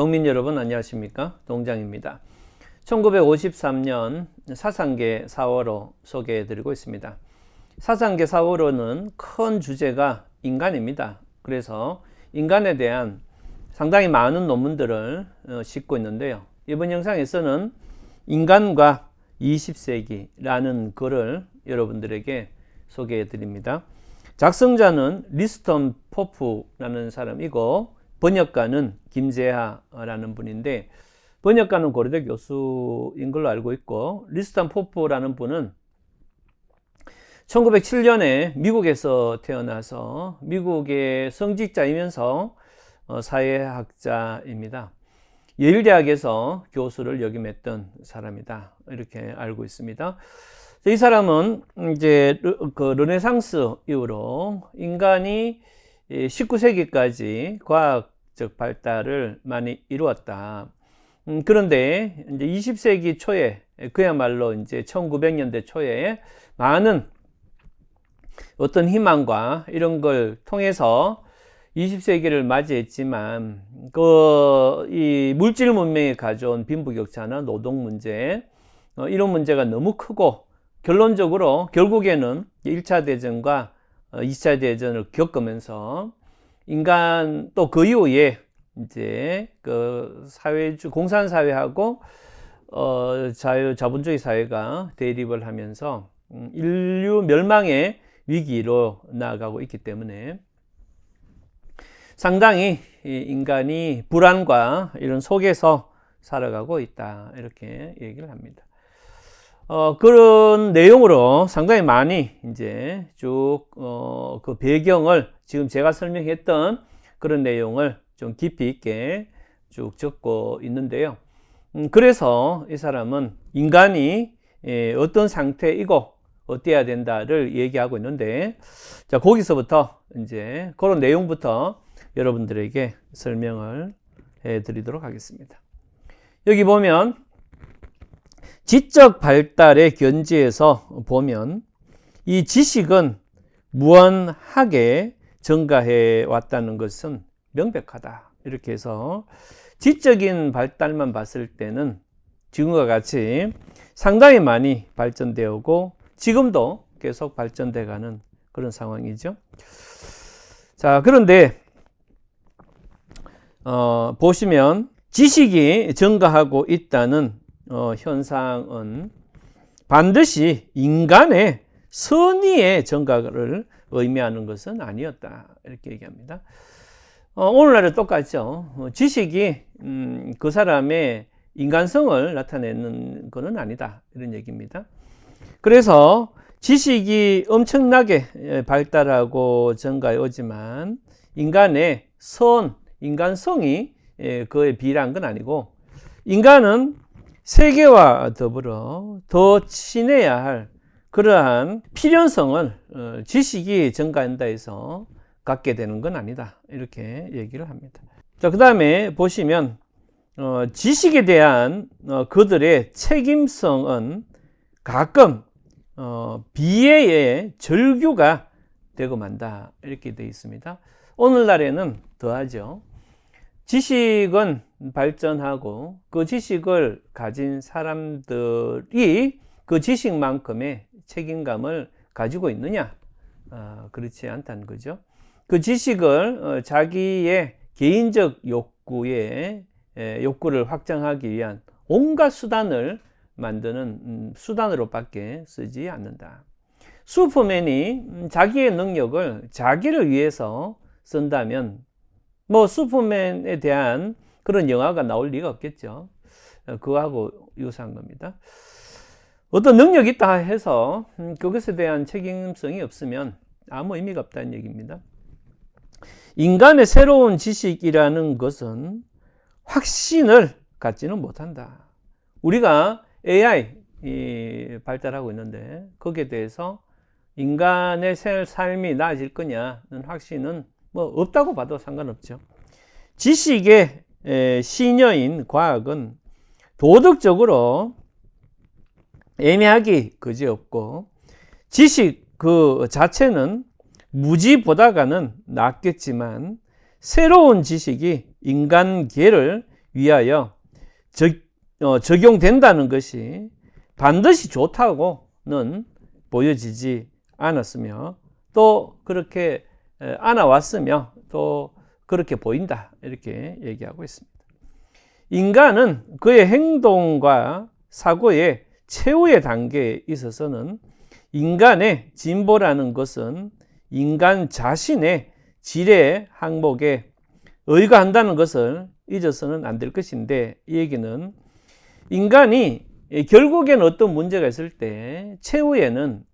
동민 여러분 안녕하십니까? 동장입니다. 1953년 사상계 4호로 소개해 드리고 있습니다. 사상계 4호로는 큰 주제가 인간입니다. 그래서 인간에 대한 상당히 많은 논문들을 싣고 있는데요. 이번 영상에서는 인간과 20세기라는 글을 여러분들에게 소개해 드립니다. 작성자는 리스턴 포프라는 사람이고 번역가는 김재하라는 분인데, 번역가는 고려대 교수인 걸로 알고 있고, 리스턴 포프라는 분은 1907년에 미국에서 태어나서 미국의 성직자이면서 사회학자입니다. 예일대학에서 교수를 역임했던 사람이다, 이렇게 알고 있습니다. 이 사람은 이제 르네상스 이후로 인간이 19세기까지 과학적 발달을 많이 이루었다. 그런데 이제 20세기 초에, 그야말로 이제 1900년대 초에 많은 어떤 희망과 이런 걸 통해서 20세기를 맞이했지만, 이 물질 문명이 가져온 빈부격차나 노동 문제, 이런 문제가 너무 크고, 결국에는 1차 대전과 2차 대전을 겪으면서 인간, 또 그 이후에 이제 공산사회하고 자본주의 사회가 대립을 하면서 인류 멸망의 위기로 나아가고 있기 때문에 상당히 인간이 불안과 이런 속에서 살아가고 있다, 이렇게 얘기를 합니다. 그런 내용으로 상당히 많이 이제 쭉 그 배경을, 지금 제가 설명했던 그런 내용을 좀 깊이 있게 쭉 적고 있는데요. 그래서 이 사람은 인간이 어떤 상태이고 어때야 된다를 얘기하고 있는데, 자, 거기서부터 이제 그런 내용부터 여러분들에게 설명을 해 드리도록 하겠습니다. 여기 보면 지적 발달의 견지에서 보면 이 지식은 무한하게 증가해 왔다는 것은 명백하다, 이렇게 해서 지적인 발달만 봤을 때는 지금과 같이 상당히 많이 발전되어 오고 지금도 계속 발전돼 가는 그런 상황이죠. 자, 그런데 보시면 지식이 증가하고 있다는 현상은 반드시 인간의 선의의 증가를 의미하는 것은 아니었다, 이렇게 얘기합니다. 오늘날은 똑같죠. 지식이 그 사람의 인간성을 나타내는 것은 아니다, 이런 얘기입니다. 그래서 지식이 엄청나게 발달하고 증가해 오지만 인간의 인간성이 그에 비례한 건 아니고, 인간은 세계와 더불어 더 친해야 할 그러한 필연성을 지식이 증가한다 해서 갖게 되는 건 아니다, 이렇게 얘기를 합니다. 자, 그 다음에 보시면 지식에 대한 그들의 책임성은 가끔 비애의 절규가 되고 만다, 이렇게 되어 있습니다. 오늘날에는 더하죠. 지식은 발전하고 그 지식을 가진 사람들이 그 지식만큼의 책임감을 가지고 있느냐? 그렇지 않다는 거죠. 그 지식을 자기의 개인적 욕구를 확장하기 위한 온갖 수단을 만드는 수단으로밖에 쓰지 않는다. 슈퍼맨이 자기의 능력을 자기를 위해서 쓴다면 슈퍼맨에 대한 그런 영화가 나올 리가 없겠죠. 그거하고 유사한 겁니다. 어떤 능력이 있다 해서 그것에 대한 책임성이 없으면 아무 의미가 없다는 얘기입니다. 인간의 새로운 지식이라는 것은 확신을 갖지는 못한다. 우리가 AI 발달하고 있는데 거기에 대해서 인간의 삶이 나아질 거냐는 확신은 없다고 봐도 상관없죠. 지식의 시녀인 과학은 도덕적으로 애매하기 그지없고, 지식 그 자체는 무지보다가는 낫겠지만 새로운 지식이 인간계를 위하여 적용된다는 것이 반드시 좋다고는 보여지지 않았으며 또 그렇게 안아왔으며 또 그렇게 보인다 이렇게 얘기하고 있습니다. 인간은 그의 행동과 사고의 최후의 단계에 있어서는 인간의 진보라는 것은 인간 자신의 지혜 항목에 의거한다는 것을 잊어서는 안 될 것인데, 이 얘기는 인간이 결국엔 어떤 문제가 있을 때 최후에는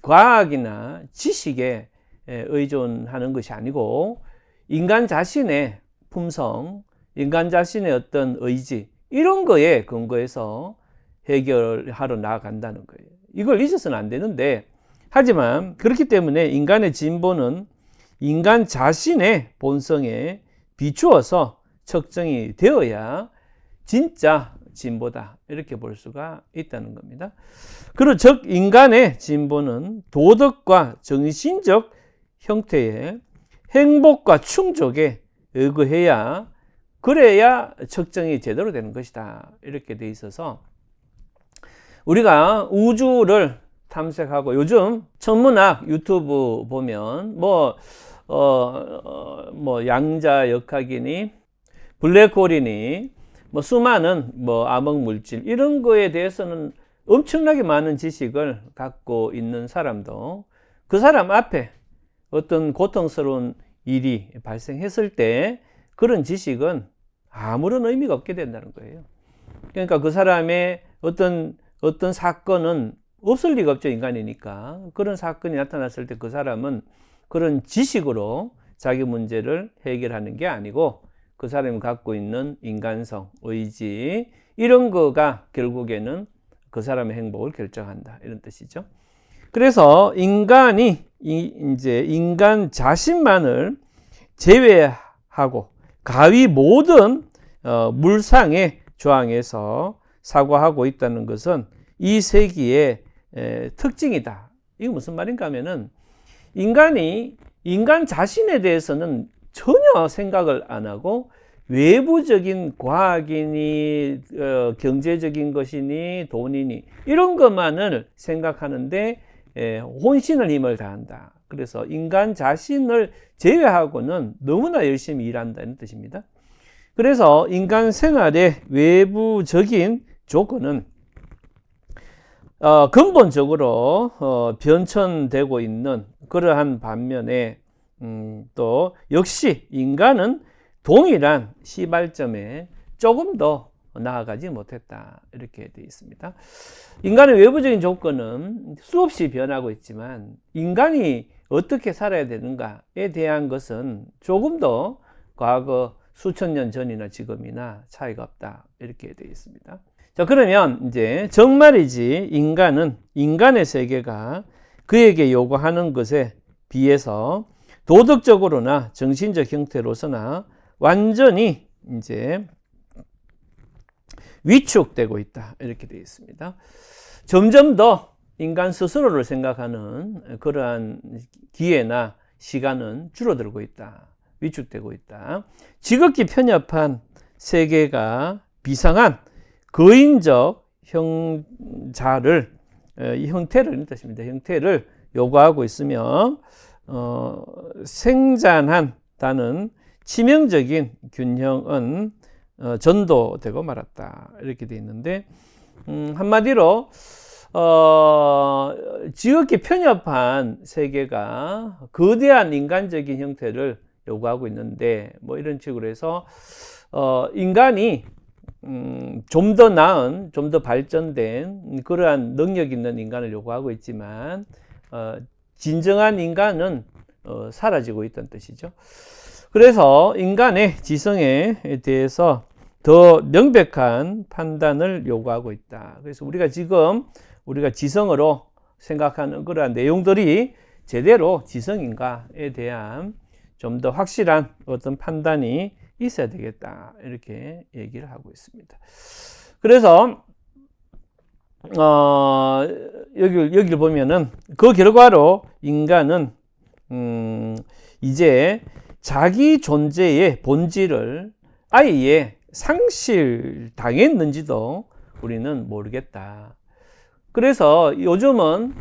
과학이나 지식에 의존하는 것이 아니고 인간 자신의 품성, 인간 자신의 어떤 의지, 이런 거에 근거해서 해결하러 나아간다는 거예요. 이걸 잊어서는 안 되는데, 하지만 그렇기 때문에 인간의 진보는 인간 자신의 본성에 비추어서 측정이 되어야 진짜 진보다 이렇게 볼 수가 있다는 겁니다. 그리고 즉 인간의 진보는 도덕과 정신적 형태의 행복과 충족에 의거해야, 그래야 측정이 제대로 되는 것이다 이렇게 돼 있어서, 우리가 우주를 탐색하고 요즘 천문학 유튜브 보면 양자 역학이니 블랙홀이니 수많은 암흑 물질, 이런 거에 대해서는 엄청나게 많은 지식을 갖고 있는 사람도 그 사람 앞에 어떤 고통스러운 일이 발생했을 때 그런 지식은 아무런 의미가 없게 된다는 거예요. 그러니까 그 사람의 어떤 사건은 없을 리가 없죠. 인간이니까. 그런 사건이 나타났을 때 그 사람은 그런 지식으로 자기 문제를 해결하는 게 아니고 그 사람이 갖고 있는 인간성, 의지, 이런 거가 결국에는 그 사람의 행복을 결정한다, 이런 뜻이죠. 그래서 인간이 이제 인간 자신만을 제외하고 가위 모든 물상의 조항에서 사고하고 있다는 것은 이 세기의 특징이다. 이게 무슨 말인가 하면은, 인간이 인간 자신에 대해서는 전혀 생각을 안 하고 외부적인 과학이니 경제적인 것이니 돈이니 이런 것만을 생각하는데 혼신을 힘을 다한다. 그래서 인간 자신을 제외하고는 너무나 열심히 일한다는 뜻입니다. 그래서 인간 생활의 외부적인 조건은 근본적으로 변천되고 있는 그러한 반면에 또 역시 인간은 동일한 시발점에 조금 더 나아가지 못했다, 이렇게 되어 있습니다. 인간의 외부적인 조건은 수없이 변하고 있지만 인간이 어떻게 살아야 되는가에 대한 것은 조금 더 과거 수천 년 전이나 지금이나 차이가 없다, 이렇게 되어 있습니다. 자, 그러면 이제 정말이지 인간은, 인간의 세계가 그에게 요구하는 것에 비해서 도덕적으로나 정신적 형태로서나 완전히 이제 위축되고 있다, 이렇게 되어 있습니다. 점점 더 인간 스스로를 생각하는 그러한 기회나 시간은 줄어들고 있다, 위축되고 있다. 지극히 편협한 세계가 비상한 거인적 형자를, 이 형태를 뜻입니다. 형태를 요구하고 있으며 생잔한다는 치명적인 균형은 전도되고 말았다, 이렇게 되어 있는데, 한마디로 지극히 편협한 세계가 거대한 인간적인 형태를 요구하고 있는데, 이런 식으로 해서 인간이 좀 더 나은, 좀 더 발전된 그러한 능력 있는 인간을 요구하고 있지만 진정한 인간은 사라지고 있다는 뜻이죠. 그래서 인간의 지성에 대해서 더 명백한 판단을 요구하고 있다. 그래서 우리가 지금 지성으로 생각하는 그러한 내용들이 제대로 지성인가에 대한 좀 더 확실한 어떤 판단이 있어야 되겠다, 이렇게 얘기를 하고 있습니다. 그래서 여기를 보면은 그 결과로 인간은 이제 자기 존재의 본질을 아예 상실당했는지도 우리는 모르겠다. 그래서 요즘은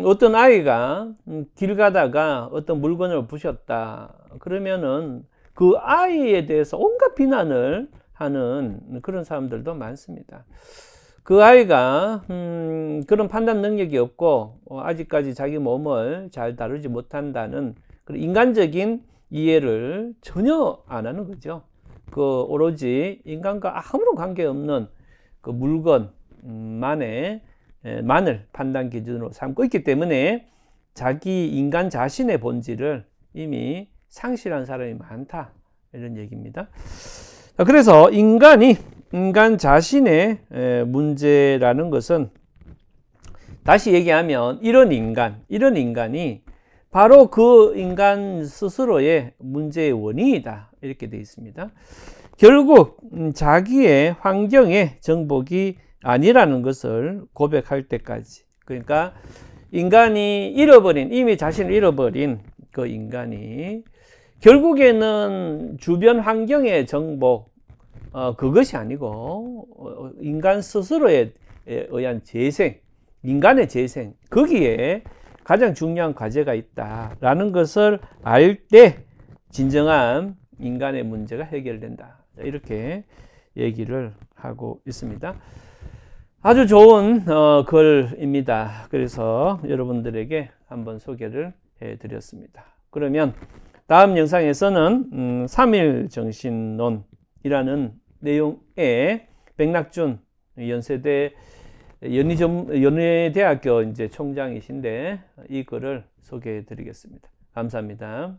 어떤 아이가 길 가다가 어떤 물건을 부셨다 그러면은 그 아이에 대해서 온갖 비난을 하는 그런 사람들도 많습니다. 그 아이가 그런 판단 능력이 없고 아직까지 자기 몸을 잘 다루지 못한다는 그런 인간적인 이해를 전혀 안 하는 거죠. 그 오로지 인간과 아무런 관계없는 그 물건만을 판단 기준으로 삼고 있기 때문에 자기 인간 자신의 본질을 이미 상실한 사람이 많다, 이런 얘기입니다. 그래서 인간 자신의 문제라는 것은, 다시 얘기하면 이런 인간이 바로 그 인간 스스로의 문제의 원인이다, 이렇게 되어 있습니다. 결국 자기의 환경의 정복이 아니라는 것을 고백할 때까지, 그러니까 인간이 이미 자신을 잃어버린 그 인간이 결국에는 주변 환경의 정복, 그것이 아니고 인간 스스로에 의한 재생, 인간의 재생, 거기에 가장 중요한 과제가 있다라는 것을 알 때 진정한 인간의 문제가 해결된다, 이렇게 얘기를 하고 있습니다. 아주 좋은 글입니다. 그래서 여러분들에게 한번 소개를 해드렸습니다. 그러면 다음 영상에서는 3일 정신론이라는 내용의 백낙준 연세대 연희대학교 이제 총장이신데 이 글을 소개해 드리겠습니다. 감사합니다.